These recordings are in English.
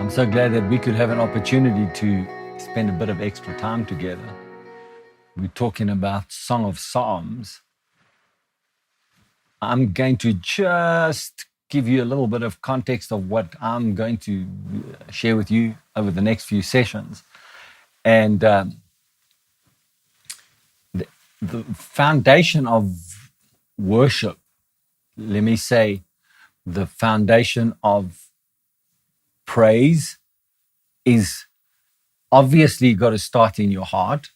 I'm so glad that we could have an opportunity to spend a bit of extra time together. We're talking about Song of Psalms. I'm going to just give you a little bit of context of what I'm going to share with you over the next few sessions. And the foundation of worship, let me say, the foundation of praise is obviously got to start in your heart.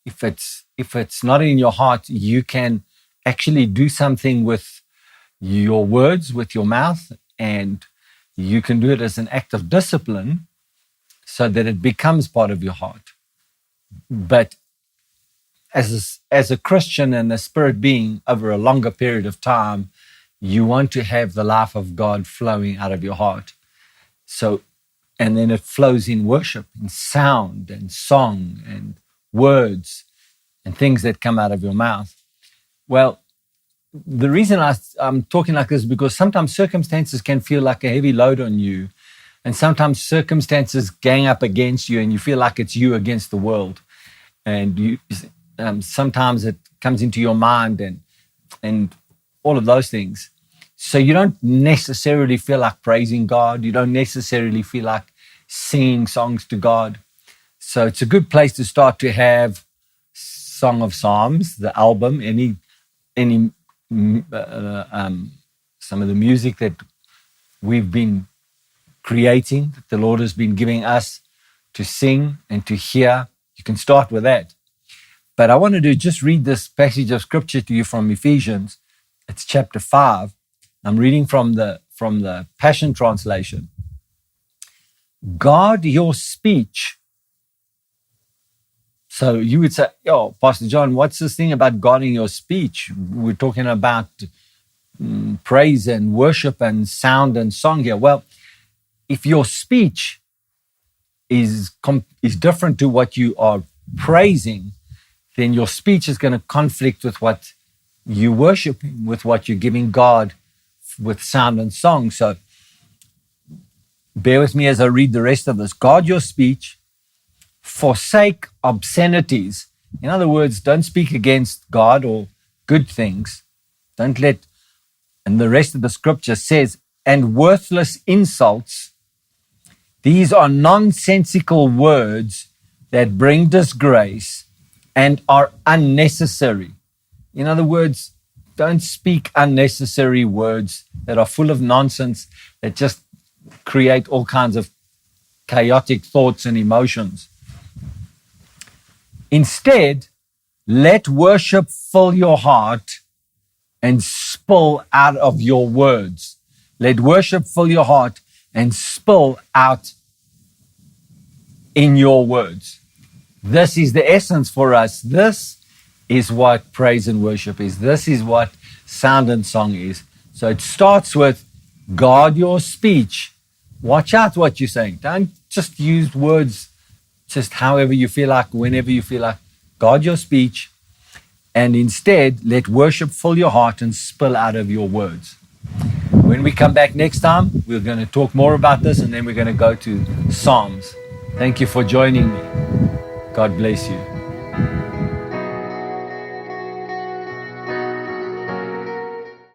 If it's not in your heart, you can actually do something with your words, with your mouth, and you can do it as an act of discipline so that it becomes part of your heart. But as a Christian and a spirit being over a longer period of time, you want to have the life of God flowing out of your heart. So, and then it flows in worship, in sound and song and words and things that come out of your mouth. Well, the reason I'm talking like this is because sometimes circumstances can feel like a heavy load on you. And sometimes circumstances gang up against you and you feel like it's you against the world. And you sometimes it comes into your mind and all of those things. So you don't necessarily feel like praising God. You don't necessarily feel like singing songs to God. So it's a good place to start to have Song of Psalms, the album, some of the music that we've been creating, that the Lord has been giving us to sing and to hear. You can start with that. But I wanted to just read this passage of scripture to you from Ephesians. It's chapter 5. I'm reading from the Passion Translation. Guard your speech. So you would say, oh, Pastor John, what's this thing about guarding your speech? We're talking about praise and worship and sound and song here. Well, if your speech is different to what you are praising, then your speech is going to conflict with what you're worshiping, with what you're giving God with sound and song. So bear with me as I read the rest of this. Guard your speech, forsake obscenities. In other words, don't speak against God or good things. Don't let, and the rest of the scripture says, and worthless insults. These are nonsensical words that bring disgrace and are unnecessary. In other words, don't speak unnecessary words that are full of nonsense, that just create all kinds of chaotic thoughts and emotions. Instead, let worship fill your heart and spill out of your words. Let worship fill your heart and spill out in your words. This is the essence for us. This is what praise and worship is. This is what sound and song is. So it starts with guard your speech. Watch out what you're saying. Don't just use words just however you feel like, whenever you feel like. Guard your speech, and instead let worship fill your heart and spill out of your words. When we come back next time, we're going to talk more about this, and then we're going to go to Psalms. Thank you for joining me. God bless you.